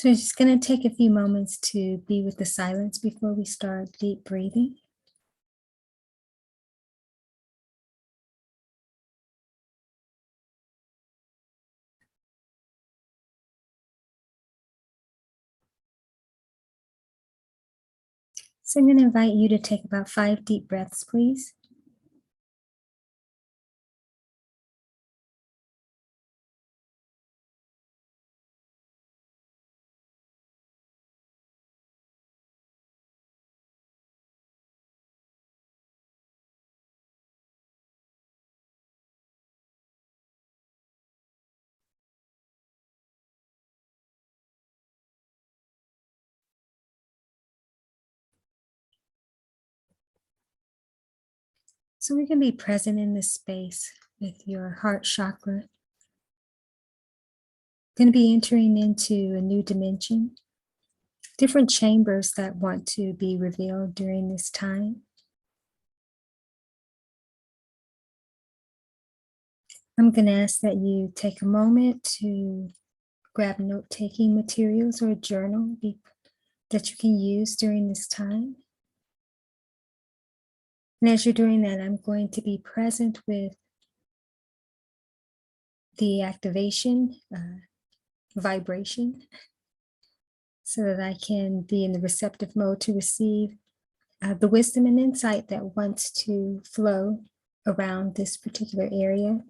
So we're just going to take a few moments to be with the silence before we start deep breathing. So I'm going to invite you to take about 5 deep breaths, please. So we can be present in this space with your heart chakra. Going to be entering into a new dimension, different chambers that want to be revealed during this time. I'm going to ask that you take a moment to grab note-taking materials or a journal that you can use during this time. And as you're doing that, I'm going to be present with the activation, vibration, so that I can be in the receptive mode to receive the wisdom and insight that wants to flow around this particular area.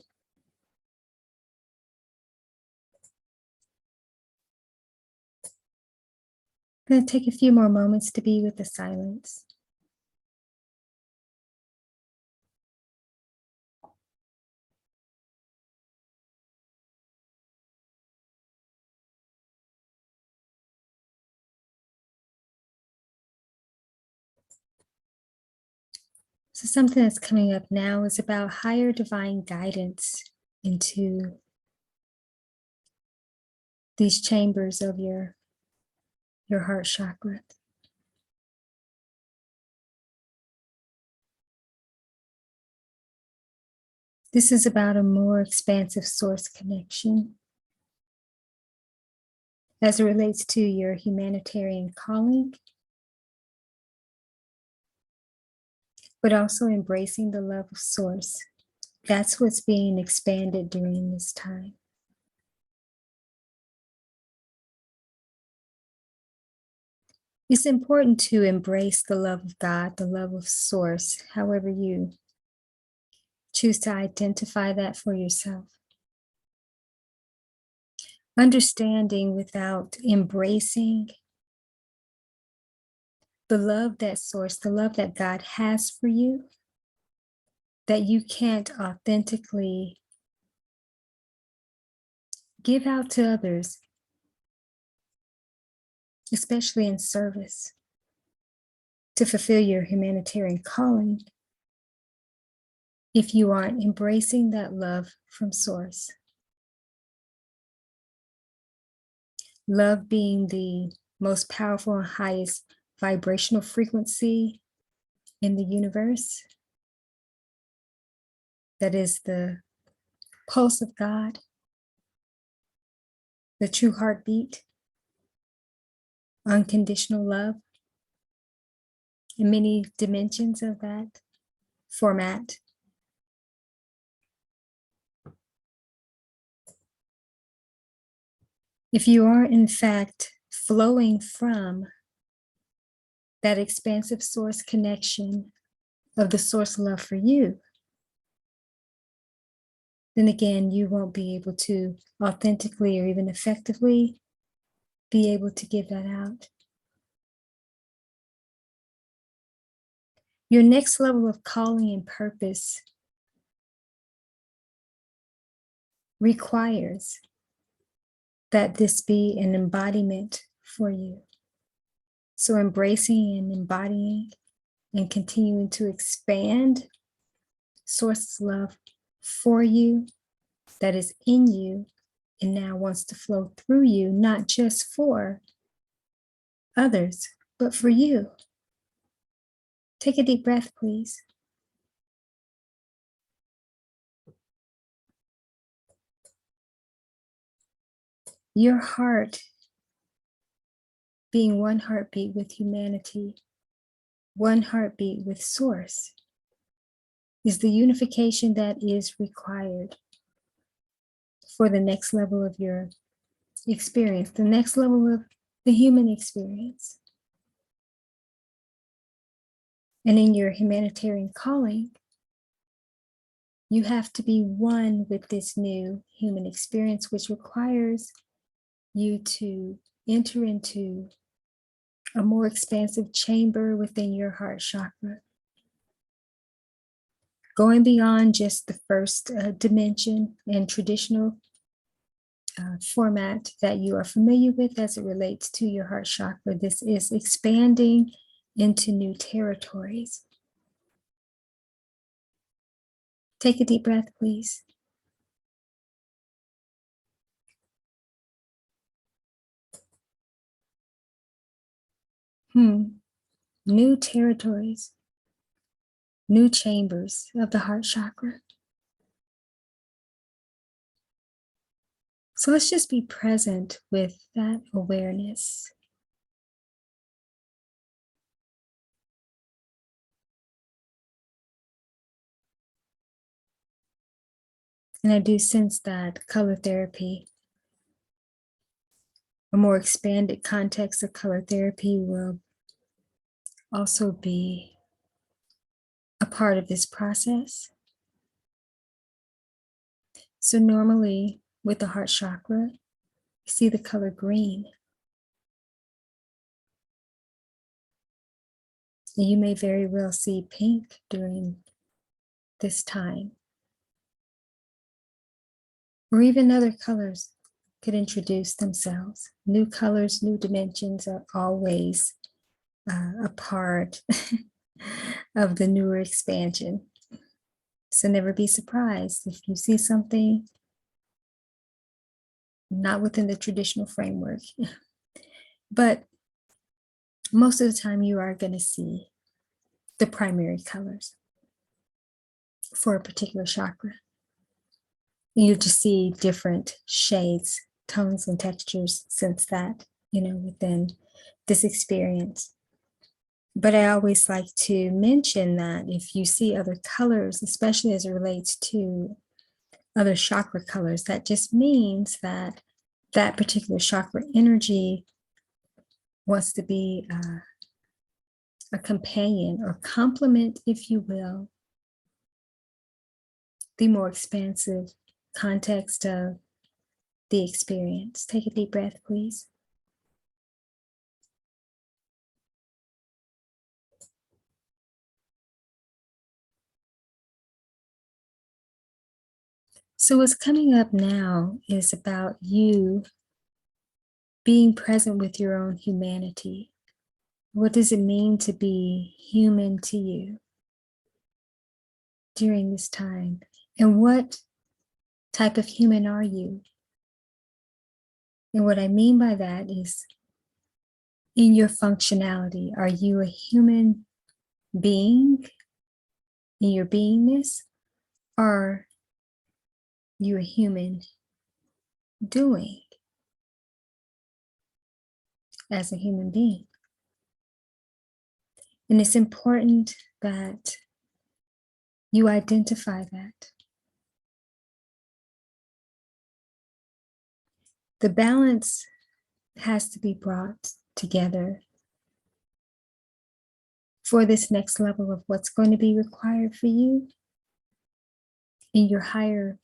I'm going to take a few more moments to be with the silence. So something that's coming up now is about higher divine guidance into these chambers of your heart chakra. This is about a more expansive source connection as it relates to your humanitarian calling, but also embracing the love of source. That's what's being expanded during this time. It's important to embrace the love of God, the love of source, however you choose to identify that for yourself. Understanding without embracing the love that source, the love that God has for you, that you can't authentically give out to others, especially in service, to fulfill your humanitarian calling, if you aren't embracing that love from source. Love being the most powerful and highest vibrational frequency in the universe. That is the pulse of God, the true heartbeat, unconditional love, and many dimensions of that format. If you are in fact flowing from that expansive source connection of the source love for you, then again, you won't be able to authentically or even effectively be able to give that out. Your next level of calling and purpose requires that this be an embodiment for you. So embracing and embodying and continuing to expand source love for you that is in you and now wants to flow through you, not just for others, but for you. Take a deep breath, please. Your heart being one heartbeat with humanity, one heartbeat with Source, is the unification that is required for the next level of your experience, the next level of the human experience. And in your humanitarian calling, you have to be one with this new human experience, which requires you to enter into a more expansive chamber within your heart chakra, going beyond just the first dimension and traditional format that you are familiar with as it relates to your heart chakra. This is expanding into new territories. Take a deep breath, please. New territories, new chambers of the heart chakra. So let's just be present with that awareness. And I do sense that color therapy, a more expanded context of color therapy, will also be a part of this process. So normally with the heart chakra, you see the color green. And you may very well see pink during this time. Or even other colors could introduce themselves. New colors, new dimensions are always a part of the newer expansion. So never be surprised if you see something not within the traditional framework. But most of the time you are going to see the primary colors for a particular chakra. And you just see different shades, tones, and textures since that, within this experience. But I always like to mention that if you see other colors, especially as it relates to other chakra colors, that just means that that particular chakra energy wants to be a companion or complement, if you will, the more expansive context of the experience. Take a deep breath, please. So what's coming up now is about you being present with your own humanity. What does it mean to be human to you during this time? And what type of human are you? And what I mean by that is in your functionality. Are you a human being in your beingness? Or are you a human doing as a human being? And it's important that you identify that. The balance has to be brought together for this next level of what's going to be required for you in your higher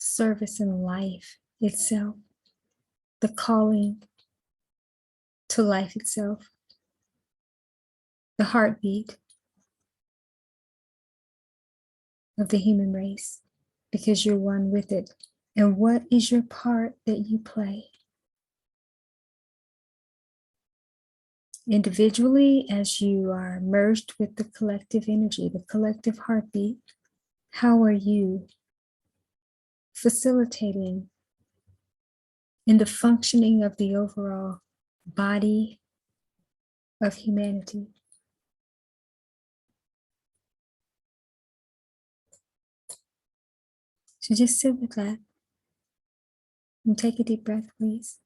service in life itself, the calling to life itself, the heartbeat of the human race, because you're one with it. And what is your part that you play? Individually, as you are merged with the collective energy, the collective heartbeat, how are you facilitating in the functioning of the overall body of humanity? So just sit with that and take a deep breath, please.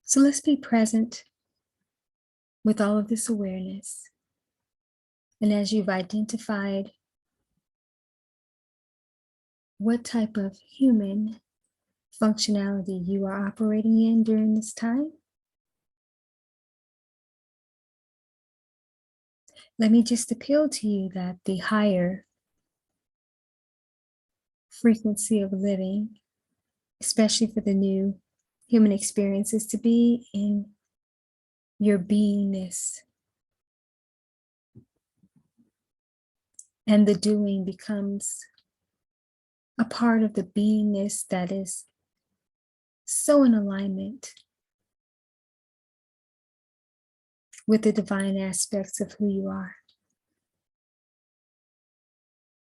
So let's be present with all of this awareness. And as you've identified what type of human functionality you are operating in during this time, let me just appeal to you that the higher frequency of living, especially for the new human experience, is to be in your beingness. And the doing becomes a part of the beingness that is so in alignment with the divine aspects of who you are.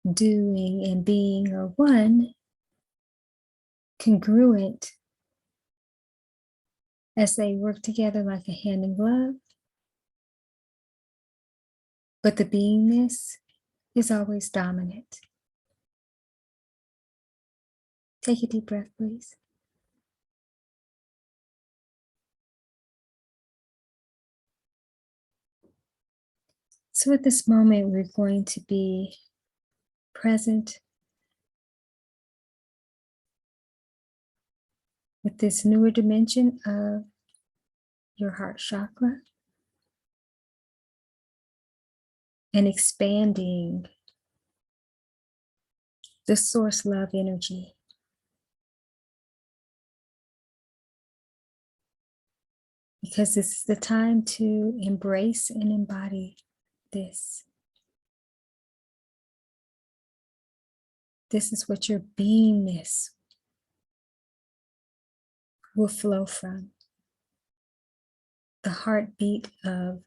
Doing and being are one, congruent as they work together like a hand in glove. But the beingness is always dominant. Take a deep breath, please. So at this moment, we're going to be present with this newer dimension of your heart chakra and expanding the source love energy. Because this is the time to embrace and embody this. This is what your beingness will flow from. The heartbeat of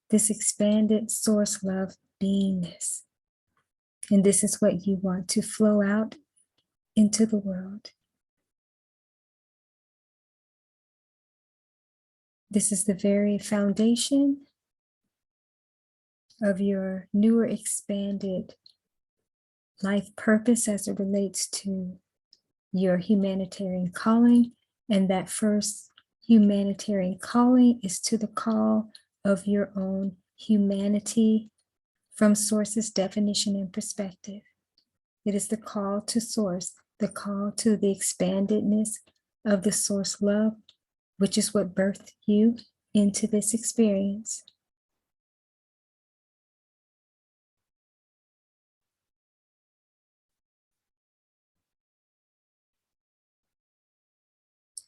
this expanded source love beingness. And this is what you want to flow out into the world. This is the very foundation of your newer expanded life purpose as it relates to your humanitarian calling. And that first humanitarian calling is to the call of your own humanity from Source's definition and perspective. It is the call to Source, the call to the expandedness of the Source love, which is what birthed you into this experience.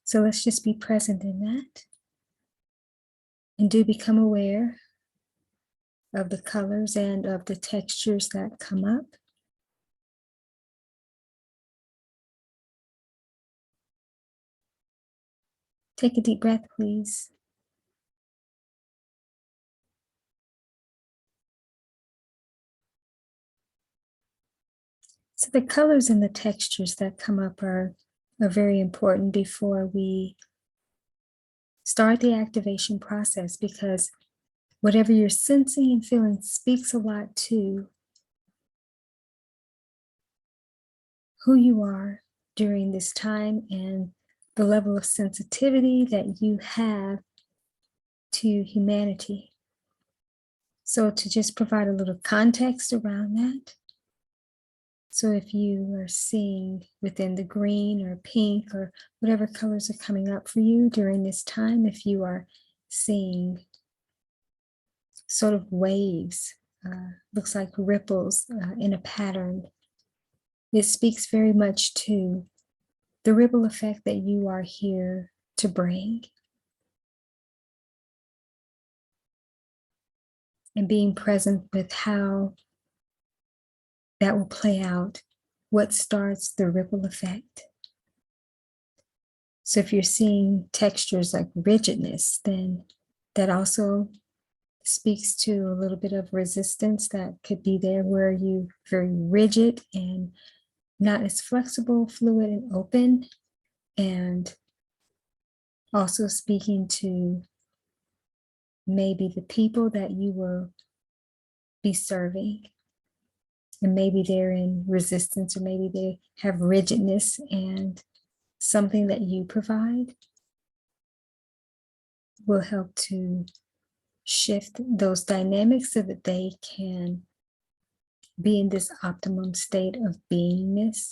So let's just be present in that. And do become aware of the colors and of the textures that come up. Take a deep breath, please. So the colors and the textures that come up are very important before we start the activation process, because whatever you're sensing and feeling speaks a lot to who you are during this time and the level of sensitivity that you have to humanity. So to just provide a little context around that. So if you are seeing within the green or pink or whatever colors are coming up for you during this time, if you are seeing sort of waves, looks like ripples in a pattern, it speaks very much to the ripple effect that you are here to bring. And being present with how that will play out, what starts the ripple effect. So if you're seeing textures like rigidness, then that also speaks to a little bit of resistance that could be there, where you're very rigid and not as flexible, fluid, and open. And also speaking to maybe the people that you will be serving. And maybe they're in resistance, or maybe they have rigidness. And something that you provide will help to shift those dynamics so that they can be in this optimum state of beingness.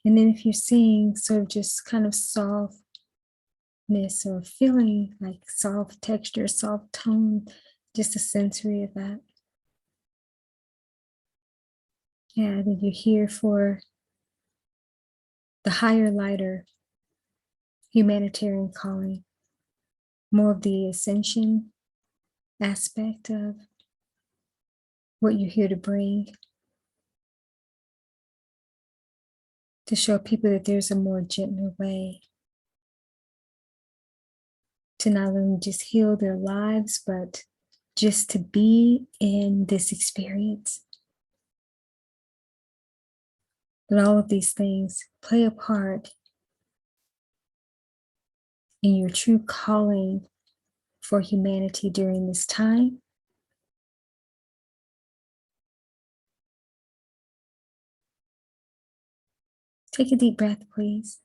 And then if you're seeing sort of just kind of softness or feeling like soft texture, soft tone, just a sensory of that. Yeah, that you're here for the higher, lighter humanitarian calling, more of the ascension aspect of what you're here to bring, to show people that there's a more gentler way to not only just heal their lives, but just to be in this experience. That all of these things play a part in your true calling for humanity during this time. Take a deep breath, please.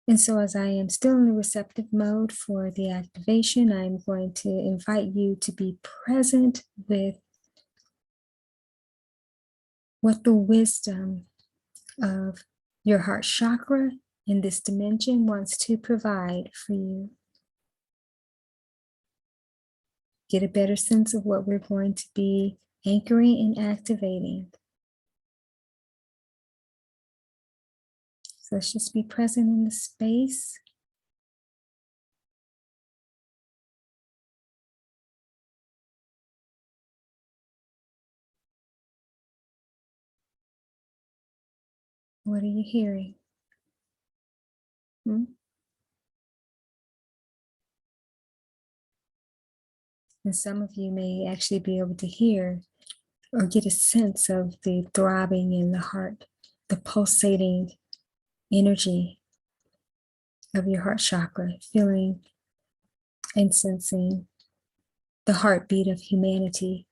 And so as I am still in the receptive mode for the activation, I'm going to invite you to be present with what the wisdom of your heart chakra in this dimension wants to provide for you. Get a better sense of what we're going to be anchoring and activating. So let's just be present in the space. What are you hearing? And some of you may actually be able to hear or get a sense of the throbbing in the heart, the pulsating energy of your heart chakra, feeling and sensing the heartbeat of humanity,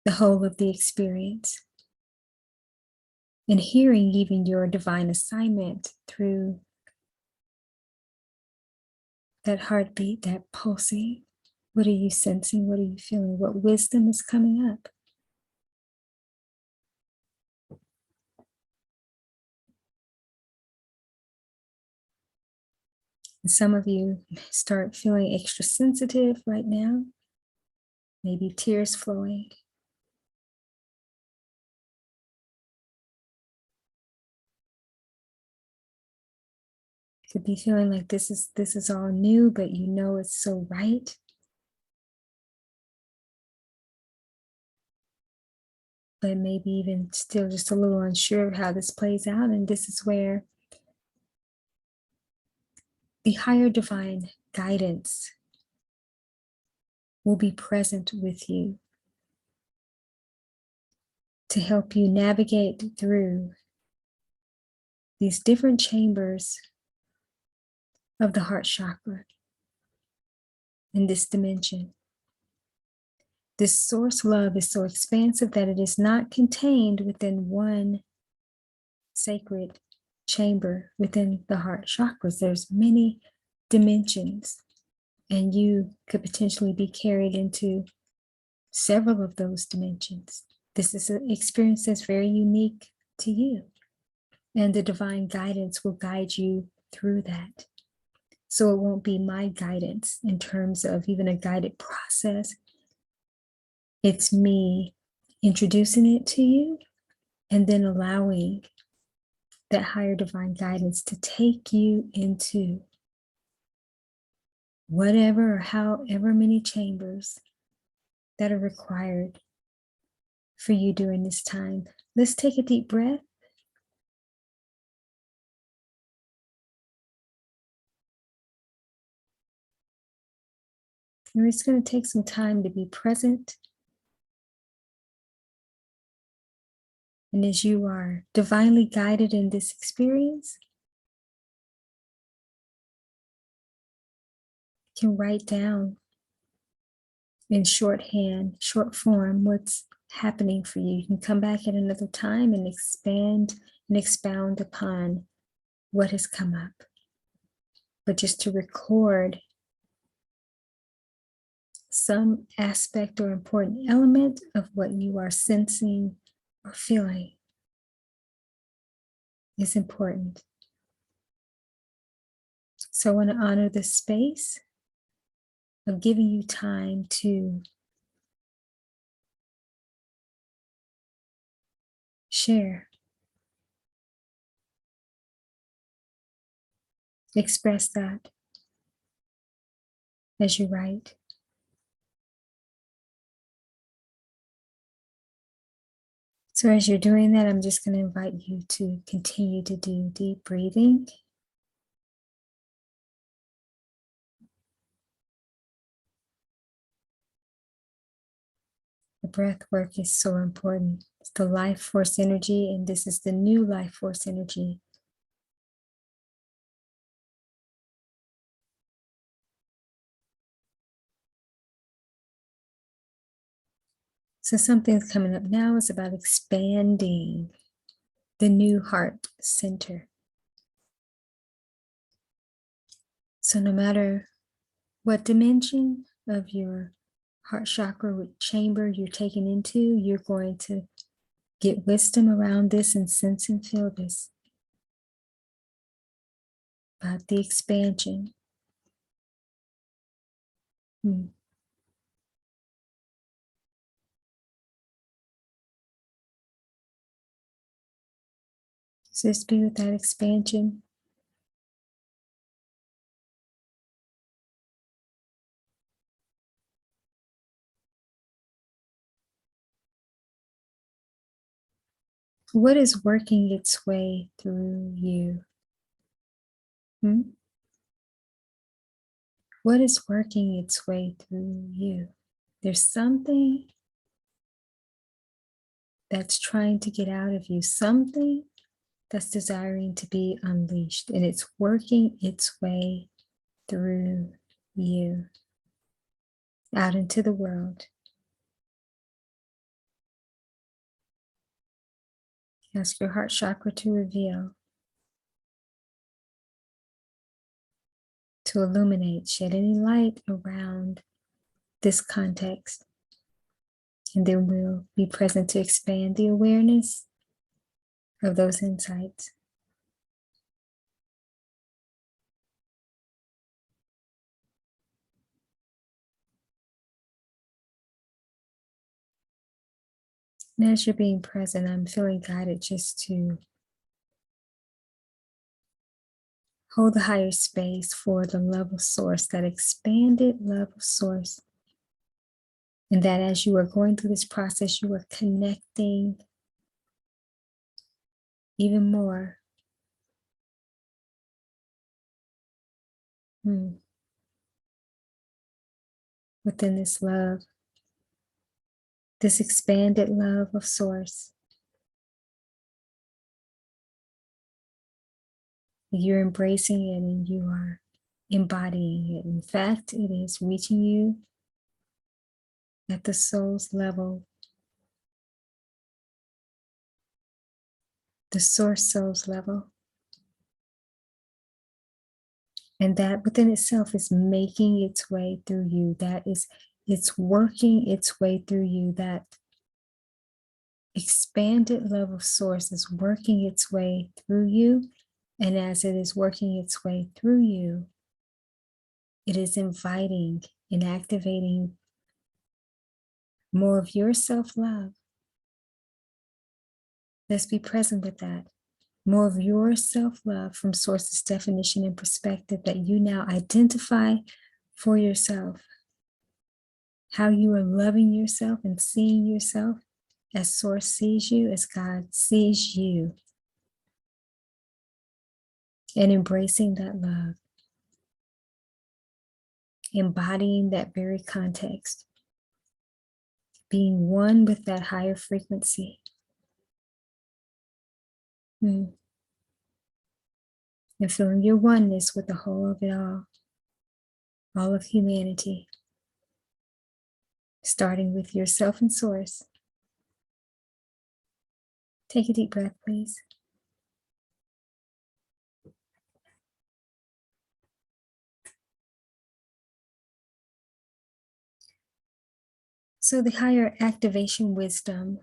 the whole of the experience, and hearing even your divine assignment through that heartbeat, that pulsing. What are you sensing? What are you feeling? What wisdom is coming up? And some of you start feeling extra sensitive right now, maybe tears flowing. Could be feeling like this is all new, but you know it's so right. But maybe even still just a little unsure of how this plays out. And this is where the higher divine guidance will be present with you to help you navigate through these different chambers of the heart chakra in this dimension. This source love is so expansive that it is not contained within one sacred chamber within the heart chakras. There's many dimensions, and you could potentially be carried into several of those dimensions. This is an experience that's very unique to you, and the divine guidance will guide you through that. So it won't be my guidance in terms of even a guided process. It's me introducing it to you and then allowing that higher divine guidance to take you into whatever or however many chambers that are required for you during this time. Let's take a deep breath. And it's going to take some time to be present. And as you are divinely guided in this experience, you can write down in shorthand, short form, what's happening for you. You can come back at another time and expand and expound upon what has come up. But just to record some aspect or important element of what you are sensing or feeling is important. So I want to honor the space of giving you time to share, express that as you write. So as you're doing that, I'm just going to invite you to continue to do deep breathing. The breath work is so important. It's the life force energy, and this is the new life force energy. So something's coming up now is about expanding the new heart center. So no matter what dimension of your heart chakra, what chamber you're taken into, you're going to get wisdom around this and sense and feel this. About the expansion. So just be with that expansion. What is working its way through you? What is working its way through you? There's something that's trying to get out of you, something that's desiring to be unleashed, and it's working its way through you out into the world. Ask your heart chakra to reveal, to illuminate, shed any light around this context. And then we'll be present to expand the awareness of those insights. And as you're being present, I'm feeling guided just to hold the higher space for the love of source, that expanded love of source. And that as you are going through this process, you are connecting even more. Within this love, this expanded love of source. You're embracing it and you are embodying it. In fact, it is reaching you at the soul's level, the source soul's level. And that within itself is making its way through you. That is, it's working its way through you. That expanded love of source is working its way through you. And as it is working its way through you, it is inviting and activating more of your self-love. Let's be present with that. More of your self-love from source's definition and perspective that you now identify for yourself. How you are loving yourself and seeing yourself as source sees you, as God sees you. And embracing that love. Embodying that very context. Being one with that higher frequency. And feeling your oneness with the whole of it all of humanity. starting with yourself and source. Take a deep breath, please. So the higher activation wisdom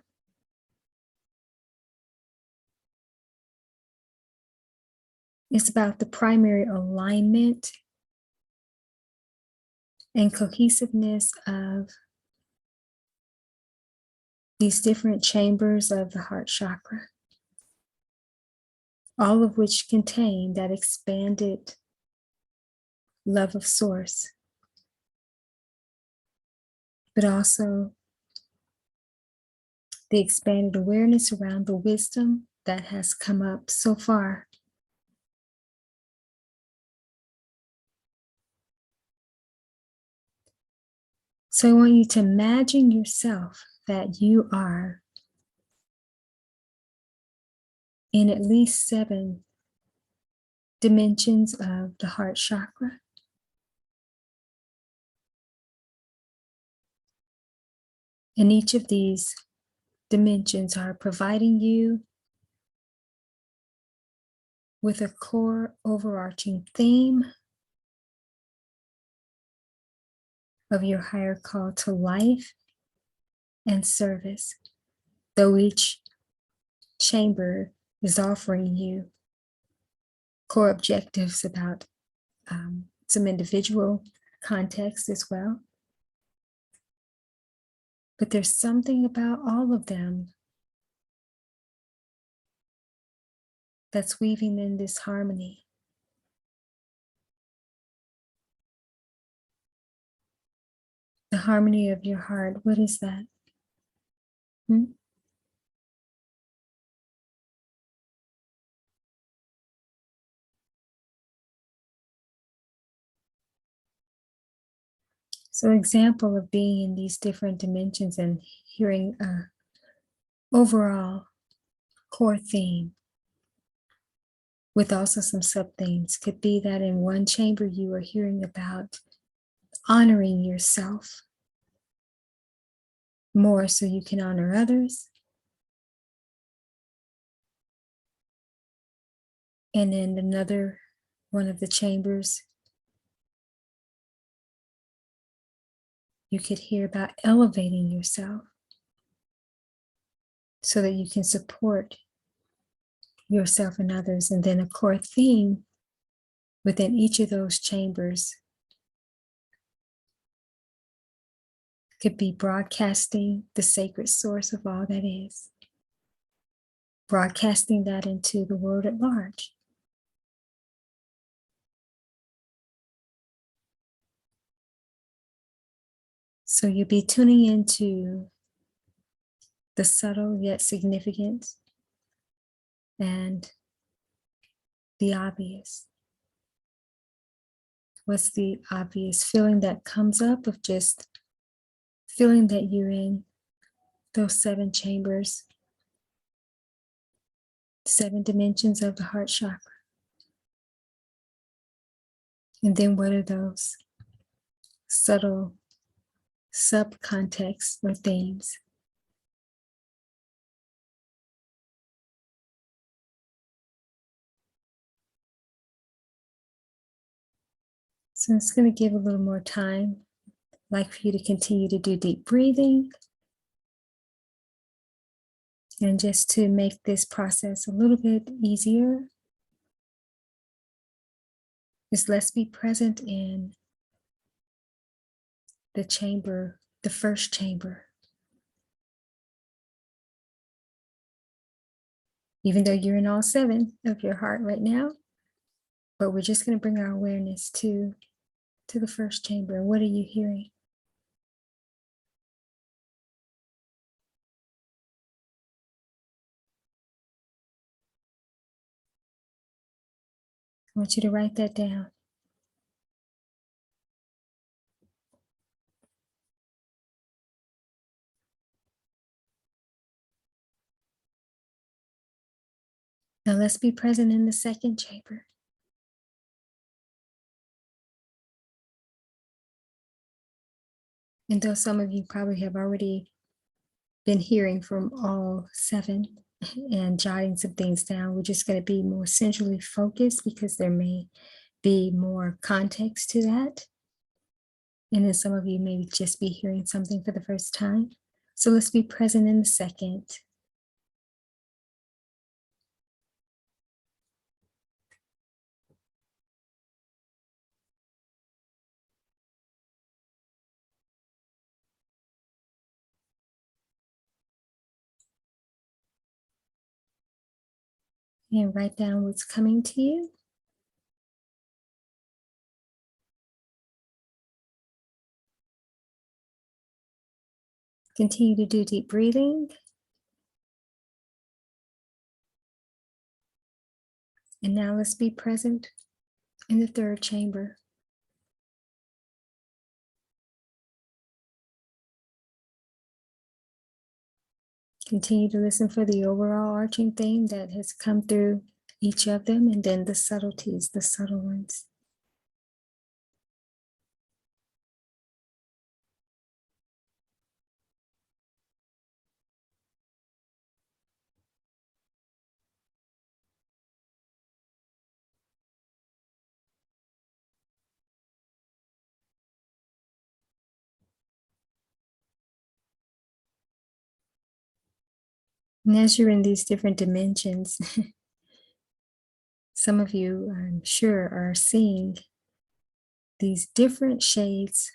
is about the primary alignment and cohesiveness of these different chambers of the heart chakra, all of which contain that expanded love of source, but also the expanded awareness around the wisdom that has come up so far. So I want you to imagine yourself that you are in at least 7 dimensions of the heart chakra. And each of these dimensions are providing you with a core overarching theme of your higher call to life and service, though each chamber is offering you core objectives about some individual context as well. But there's something about all of them that's weaving in this harmony. The harmony of your heart, what is that? So example of being in these different dimensions and hearing an overall core theme with also some sub-themes could be that in one chamber you are hearing about honoring yourself more so you can honor others. And in another one of the chambers, you could hear about elevating yourself so that you can support yourself and others. And then a core theme within each of those chambers could be broadcasting the sacred source of all that is, broadcasting that into the world at large. So you'll be tuning into the subtle yet significant and the obvious. What's the obvious feeling that comes up of just feeling that you're in those 7 chambers, 7 dimensions of the heart chakra? And then what are those subtle subcontexts or themes? So it's going to give a little more time. I'd like for you to continue to do deep breathing. And just to make this process a little bit easier, is let's be present in the chamber, the first chamber. Even though you're in all 7 of your heart right now, but we're just going to bring our awareness to the first chamber. And what are you hearing? I want you to write that down. Now let's be present in the second chamber. And though some of you probably have already been hearing from all 7 and jotting some things down, we're just going to be more centrally focused because there may be more context to that. And then some of you may just be hearing something for the first time. So let's be present in the second. And write down what's coming to you. Continue to do deep breathing. And now let's be present in the 3rd chamber. Continue to listen for the overall arching theme that has come through each of them, and then the subtleties, the subtle ones. And as you're in these different dimensions, some of you, I'm sure, are seeing these different shades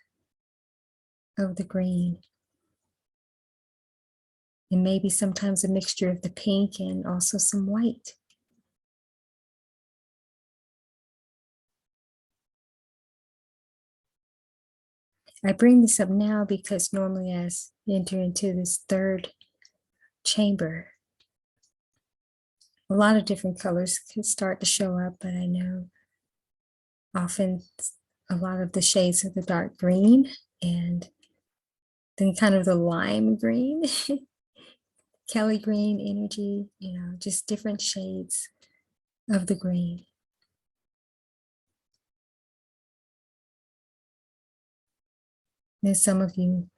of the green. And maybe sometimes a mixture of the pink and also some white. I bring this up now because normally as you enter into this 3rd chamber, a lot of different colors can start to show up, but I know often a lot of the shades of the dark green and then kind of the lime green, Kelly green energy, just different shades of the green. And some of you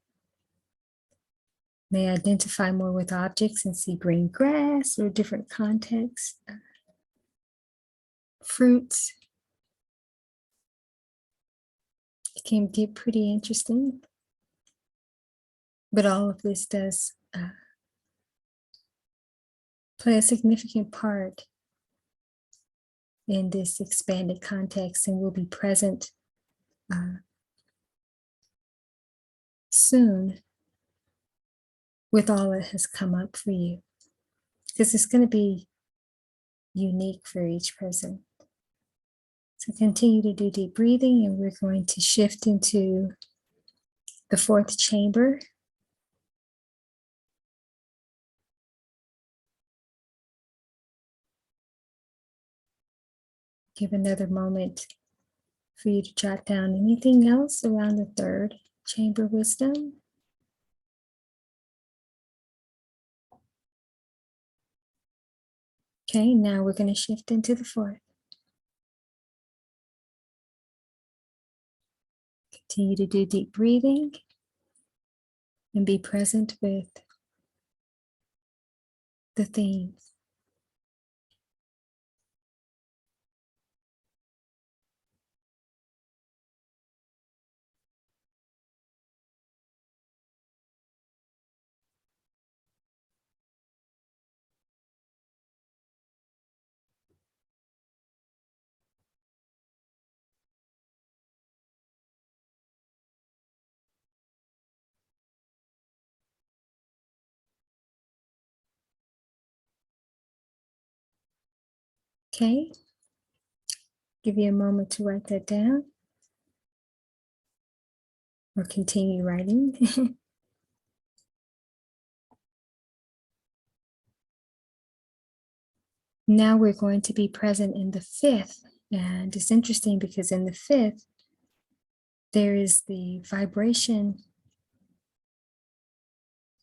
may identify more with objects and see green grass or different contexts, fruits. It can get pretty interesting. But all of this does play a significant part in this expanded context and will be present soon with all that has come up for you, because it's going to be unique for each person. So continue to do deep breathing, and we're going to shift into the 4th chamber. Give another moment for you to jot down anything else around the 3rd chamber wisdom. Okay, now we're going to shift into the 4th. Continue to do deep breathing and be present with the themes. Okay, give you a moment to write that down or continue writing. Now we're going to be present in the 5th, and it's interesting because in the 5th, there is the vibration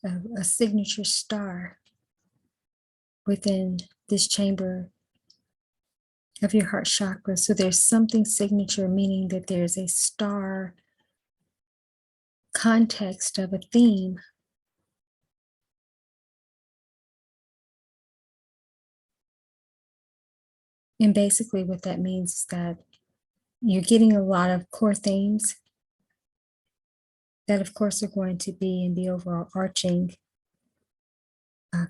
of a signature star within this chamber of your heart chakra. So there's something signature, meaning that there's a star context of a theme. And basically what that means is that you're getting a lot of core themes that of course are going to be in the overall arching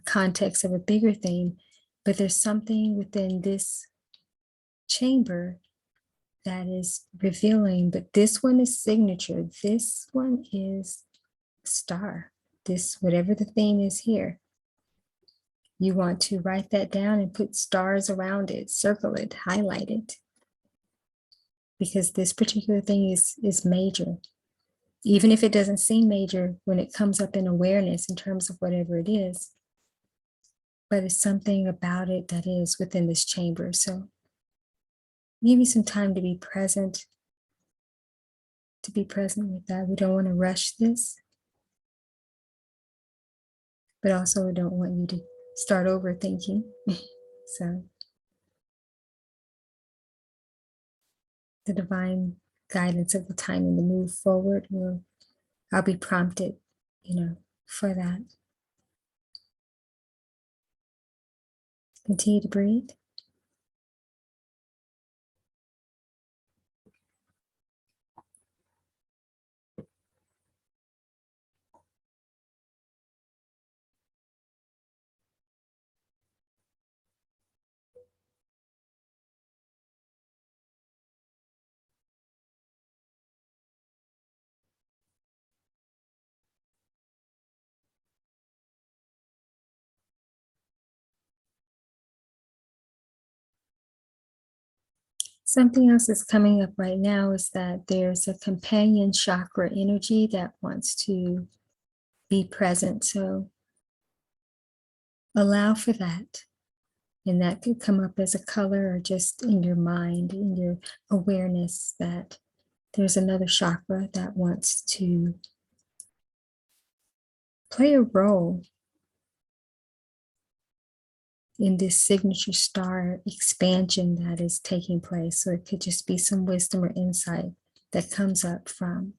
context of a bigger theme, but there's something within this chamber that is revealing, but this one is signature. This one is star. This, whatever the theme is here, you want to write that down and put stars around it, circle it, highlight it, because this particular thing is major. Even if it doesn't seem major when it comes up in awareness in terms of whatever it is, but it's something about it that is within this chamber. So give you some time to be present with that. We don't want to rush this, but also we don't want you to start overthinking. So the divine guidance of the timing to move forward I'll be prompted, for that. Continue to breathe. Something else that's coming up right now is that there's a companion chakra energy that wants to be present. So allow for that. And that could come up as a color or just in your mind, in your awareness that there's another chakra that wants to play a role in this signature star expansion that is taking place. So it could just be some wisdom or insight that comes up from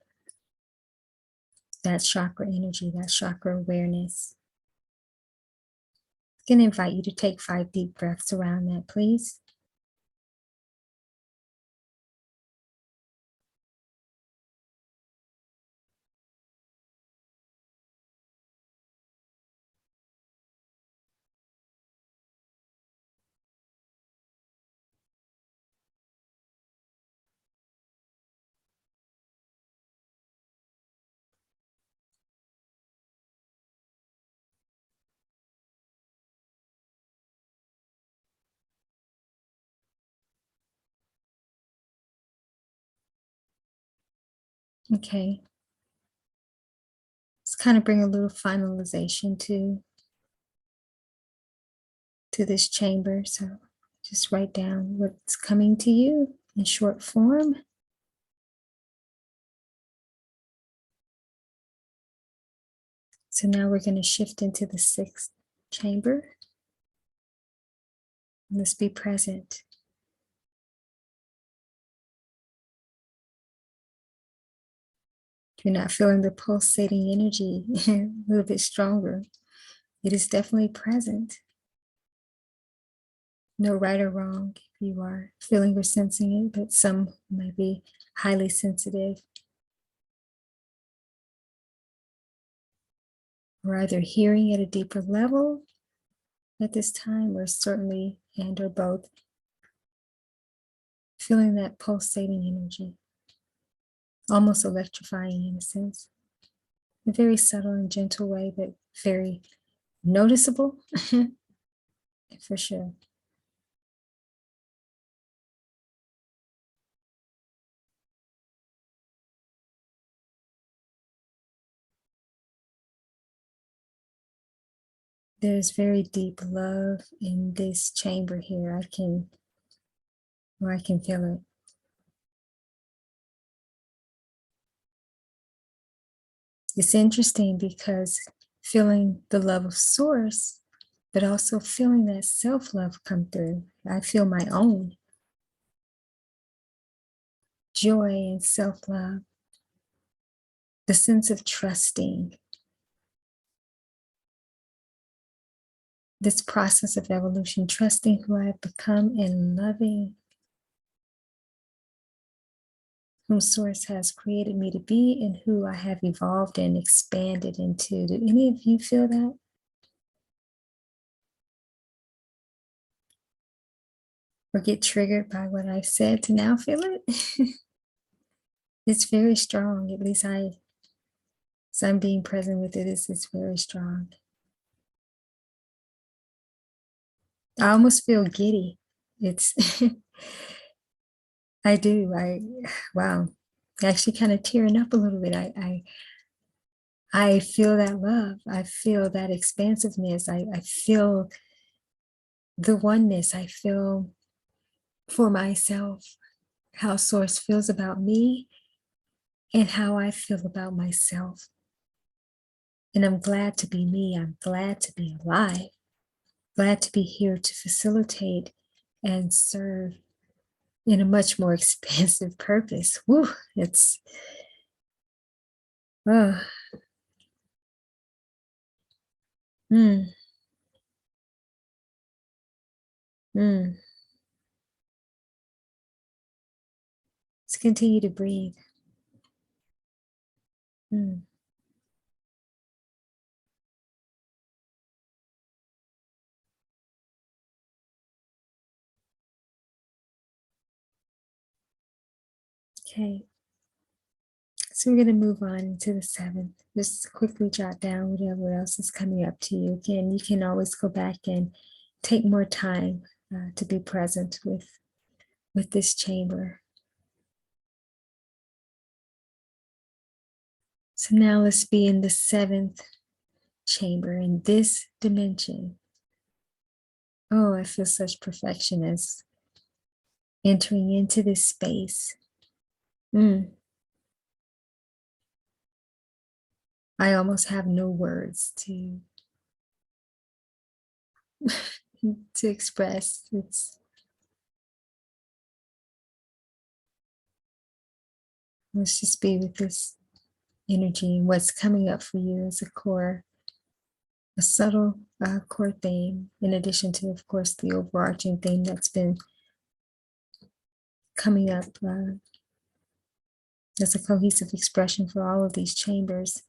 that chakra energy, that chakra awareness. I'm going to invite you to take 5 deep breaths around that, please. Okay. Let's kind of bring a little finalization to this chamber. So just write down what's coming to you in short form. So now we're going to shift into the 6th chamber. Let's be present. If you're not feeling the pulsating energy a little bit stronger, it is definitely present. No right or wrong if you are feeling or sensing it, but some might be highly sensitive or either hearing at a deeper level at this time, or certainly and or both feeling that pulsating energy, almost electrifying in a sense, in a very subtle and gentle way, but very noticeable for sure. There's very deep love in this chamber here. I can feel it. It's interesting because feeling the love of source, but also feeling that self-love come through. I feel my own joy and self-love. the sense of trusting, this process of evolution, trusting who I have become and loving whom Source has created me to be and who I have evolved and expanded into. Do any of you feel that? Or get triggered by what I've said to now feel it? It's very strong, at least as I'm being present with it, it's very strong. I almost feel giddy. It's, I do, wow, actually kind of tearing up a little bit. I feel that love. I feel that expansiveness. I feel the oneness. I feel for myself how Source feels about me and how I feel about myself. And I'm glad to be me. I'm glad to be alive. Glad to be here to facilitate and serve in a much more expansive purpose. Woo, it's, oh, mm, mm. Let's continue to breathe. Mm. Okay, so we're going to move on into the 7th. Just quickly jot down whatever else is coming up to you. Again, you can always go back and take more time to be present with this chamber. So now let's be in the 7th chamber in this dimension. Oh, I feel such perfection as entering into this space. I almost have no words to to express. Let's just be with this energy and what's coming up for you as a subtle core theme, in addition to, of course, the overarching theme that's been coming up as a cohesive expression for all of these chambers.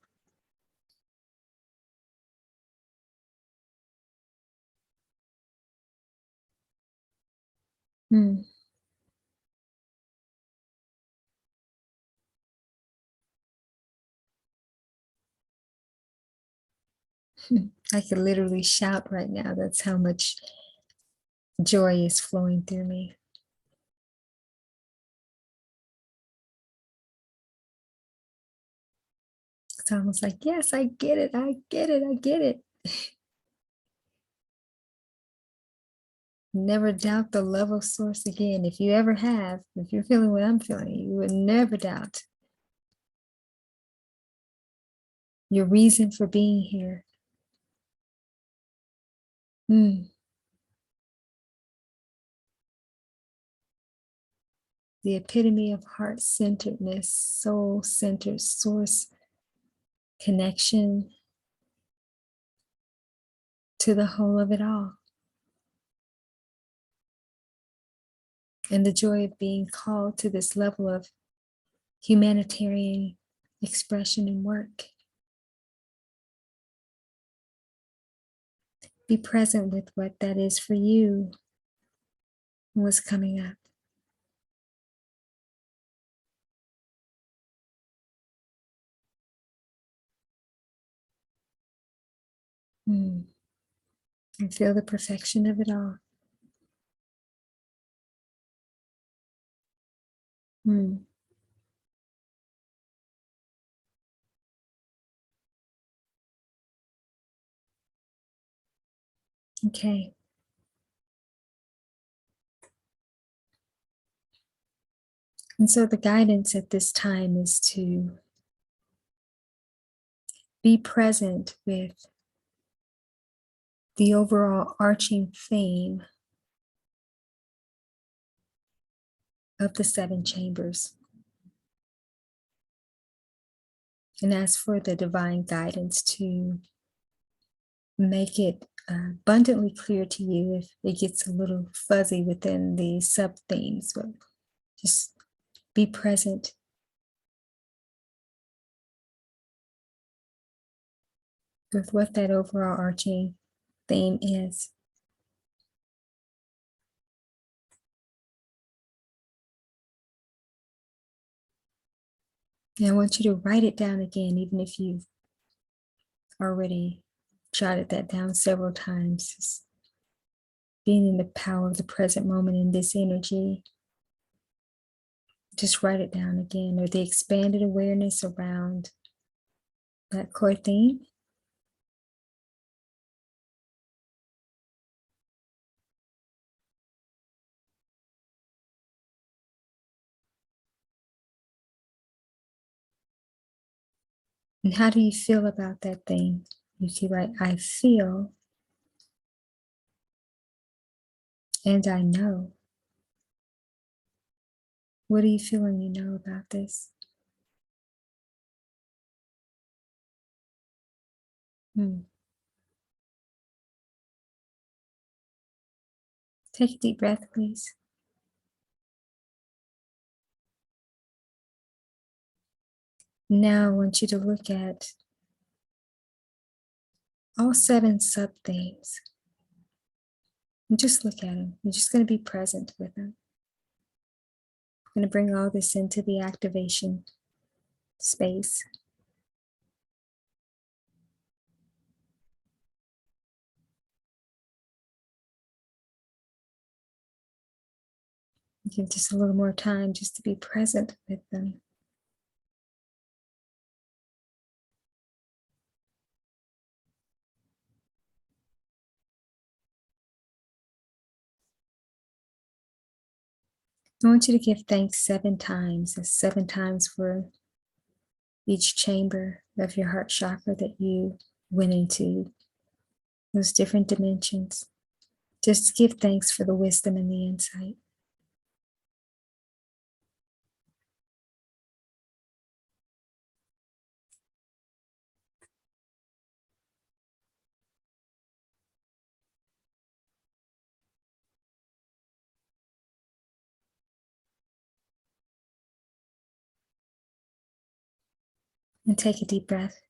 I could literally shout right now. That's how much joy is flowing through me. It's almost like, yes, I get it. I get it. I get it. Never doubt the love of Source again. If you ever have, if you're feeling what I'm feeling, you would never doubt your reason for being here. The epitome of heart-centeredness, soul-centered source connection to the whole of it all. And the joy of being called to this level of humanitarian expression and work. Be present with what that is for you and what's coming up. And feel the perfection of it all. Okay. And so the guidance at this time is to be present with the overall arching theme of the 7 chambers. And ask for the divine guidance to make it abundantly clear to you if it gets a little fuzzy within the sub themes, but just be present with what that overall arching theme is. And I want you to write it down again, even if you've already jotted that down several times. Just being in the power of the present moment in this energy. Just write it down again, or the expanded awareness around that core theme. And how do you feel about that thing? You can write, I feel and I know. What do you feel when you know about this? Take a deep breath, please. Now I want you to look at all 7 sub themes. And just look at them. You're just going to be present with them. I'm going to bring all this into the activation space. Give just a little more time just to be present with them. I want you to give thanks 7 times. That's 7 times for each chamber of your heart chakra that you went into, those different dimensions. Just give thanks for the wisdom and the insight. And take a deep breath.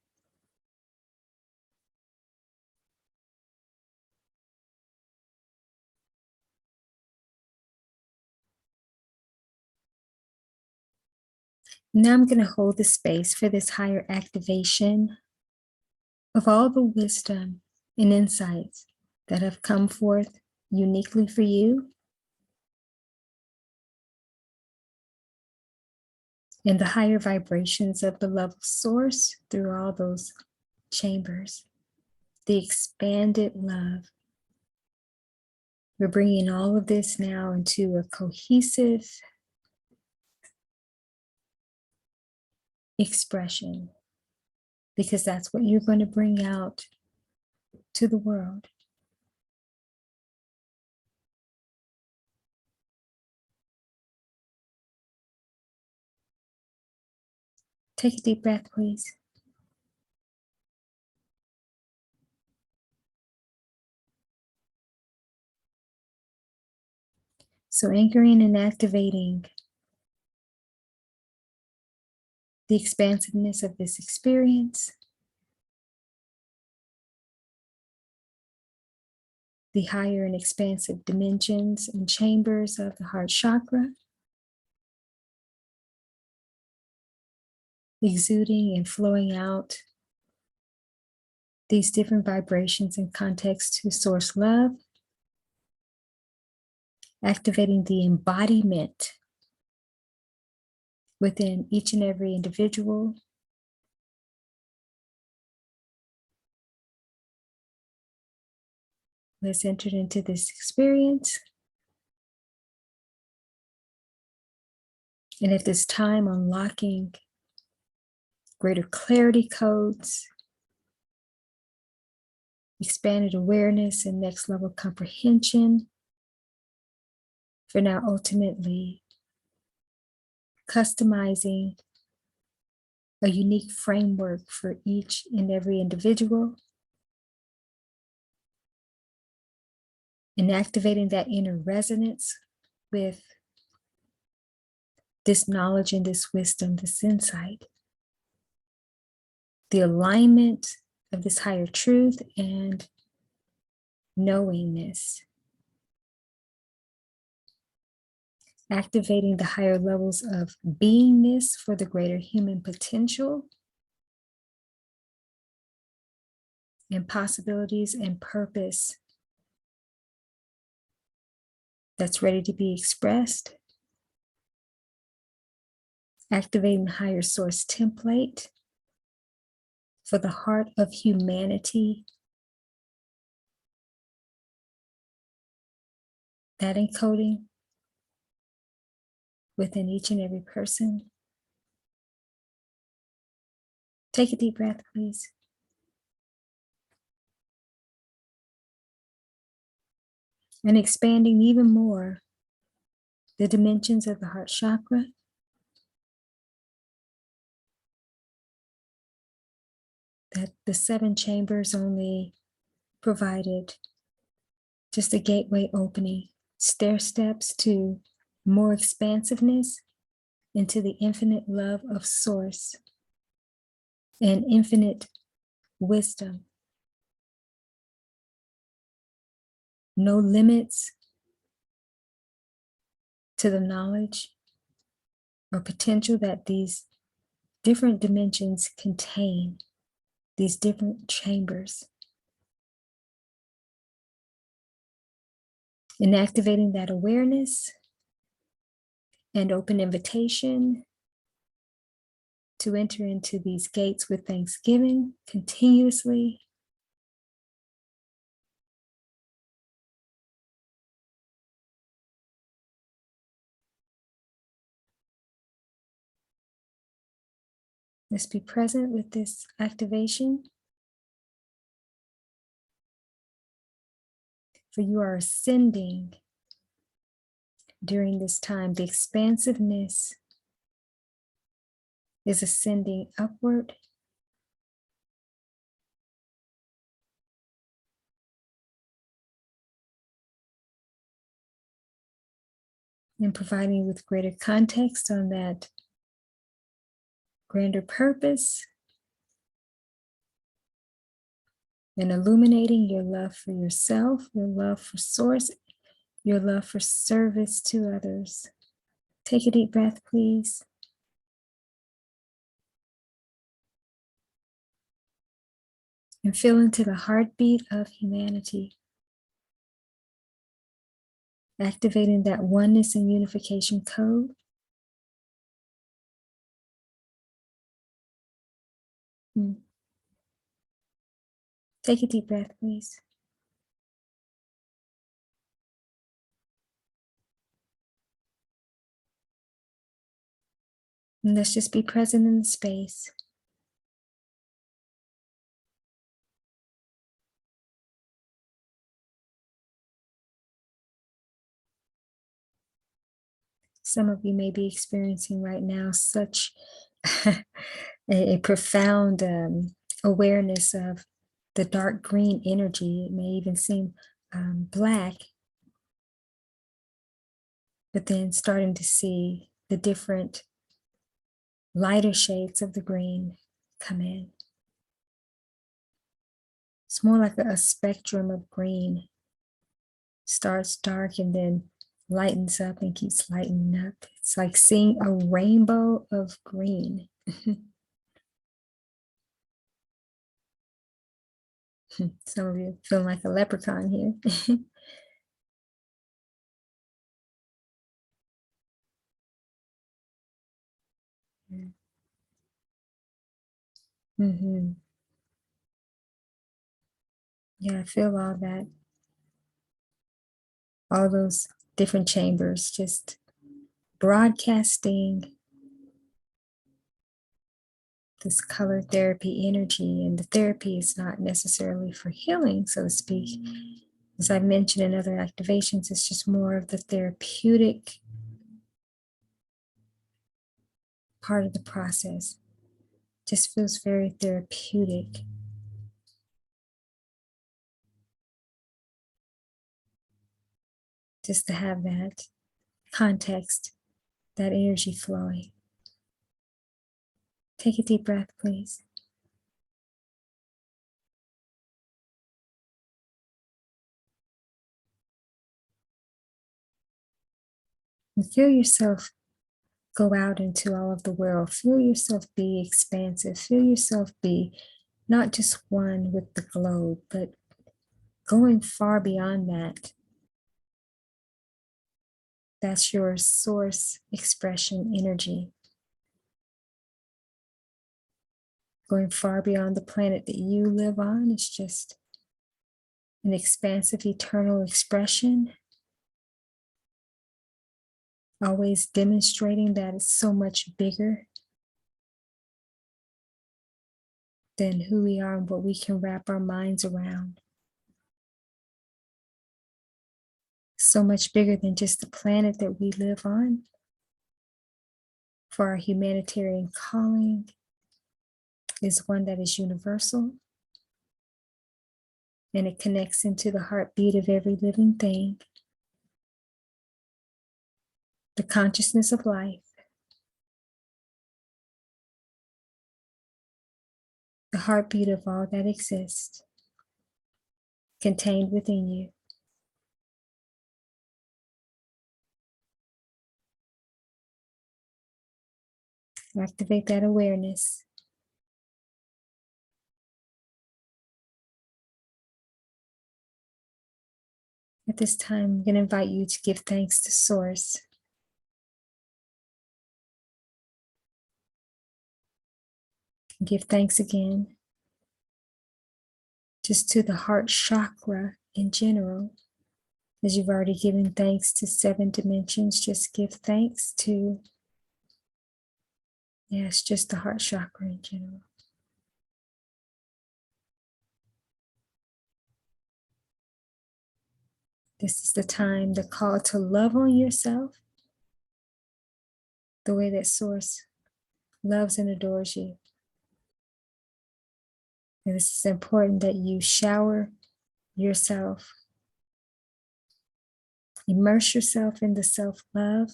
Now I'm going to hold the space for this higher activation of all the wisdom and insights that have come forth uniquely for you, and the higher vibrations of the love of source through all those chambers, the expanded love. We're bringing all of this now into a cohesive expression, because that's what you're going to bring out to the world. Take a deep breath, please. So anchoring and activating the expansiveness of this experience, the higher and expansive dimensions and chambers of the heart chakra, exuding and flowing out these different vibrations in context to source love, activating the embodiment within each and every individual, who has entered into this experience. And at this time, unlocking greater clarity codes, expanded awareness, and next level comprehension, for now ultimately customizing a unique framework for each and every individual, and activating that inner resonance with this knowledge and this wisdom, this insight, the alignment of this higher truth and knowingness, activating the higher levels of beingness for the greater human potential and possibilities and purpose that's ready to be expressed, activating the higher source template for the heart of humanity, that encoding within each and every person. Take a deep breath, please. And expanding even more the dimensions of the heart chakra, that the 7 chambers only provided just a gateway opening, stair steps to more expansiveness into the infinite love of source and infinite wisdom. No limits to the knowledge or potential that these different dimensions contain, these different chambers. And activating that awareness and open invitation to enter into these gates with thanksgiving continuously. Let's be present with this activation. For you are ascending during this time. The expansiveness is ascending upward. And providing with greater context on that grander purpose, and illuminating your love for yourself, your love for source, your love for service to others. Take a deep breath, please. And feel into the heartbeat of humanity, activating that oneness and unification code. Take a deep breath, please. And let's just be present in the space. Some of you may be experiencing right now such a profound awareness of the dark green energy. It may even seem black, but then starting to see the different lighter shades of the green come in. It's more like a spectrum of green. Starts dark and then lightens up and keeps lightening up. It's like seeing a rainbow of green. Some of you feel like a leprechaun here. Mm-hmm. Yeah, I feel all that. All those different chambers just broadcasting this color therapy energy. And the therapy is not necessarily for healing, so to speak. As I mentioned in other activations, it's just more of the therapeutic part of the process. Just feels very therapeutic. Just to have that context, that energy flowing. Take a deep breath, please. And feel yourself go out into all of the world. Feel yourself be expansive. Feel yourself be not just one with the globe, but going far beyond that. That's your source expression energy. Going far beyond the planet that you live on is just an expansive, eternal expression. Always demonstrating that it's so much bigger than who we are and what we can wrap our minds around. So much bigger than just the planet that we live on. For our humanitarian calling is one that is universal, and it connects into the heartbeat of every living thing, the consciousness of life, the heartbeat of all that exists, contained within you. Activate that awareness. At this time, I'm going to invite you to give thanks to Source. Give thanks again just to the heart chakra in general. As you've already given thanks to 7 dimensions, just give thanks to, yes, just the heart chakra in general. This is the time, the call to love on yourself the way that Source loves and adores you. And this is important that you shower yourself, immerse yourself in the self-love,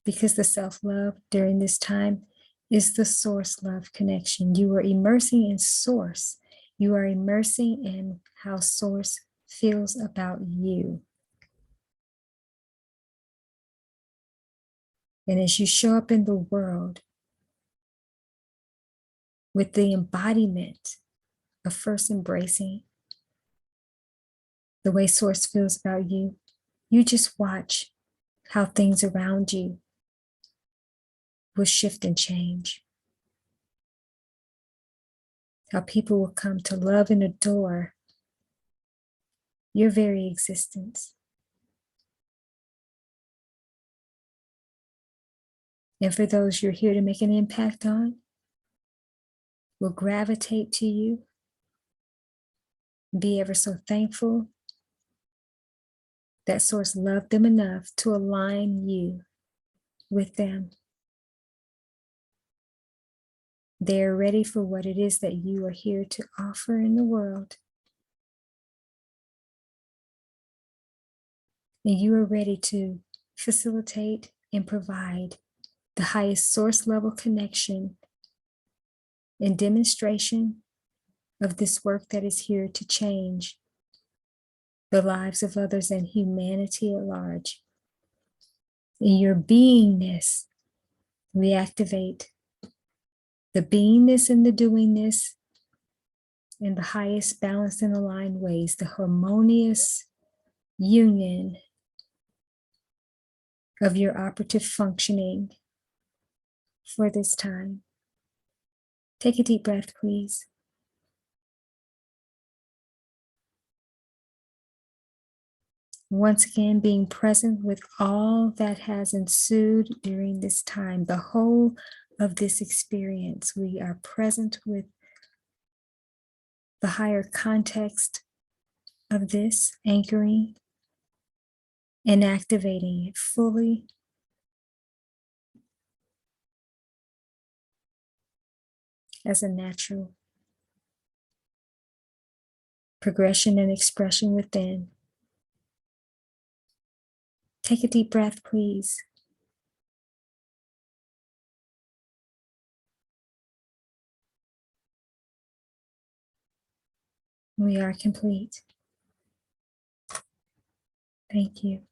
because the self-love during this time is the Source love connection. You are immersing in Source. You are immersing in how Source feels about you. And as you show up in the world with the embodiment of first embracing the way Source feels about you, you just watch how things around you will shift and change. How people will come to love and adore your very existence. And for those you're here to make an impact on, will gravitate to you, be ever so thankful that Source loved them enough to align you with them. They're ready for what it is that you are here to offer in the world. And you are ready to facilitate and provide the highest Source level connection and demonstration of this work that is here to change the lives of others and humanity at large. In your beingness, reactivate the beingness and the doingness in the highest balanced and aligned ways, the harmonious union of your operative functioning for this time. Take a deep breath, please. Once again, being present with all that has ensued during this time, the whole of this experience. We are present with the higher context of this, anchoring and activating it fully. as a natural progression and expression within. Take a deep breath, please. We are complete. Thank you.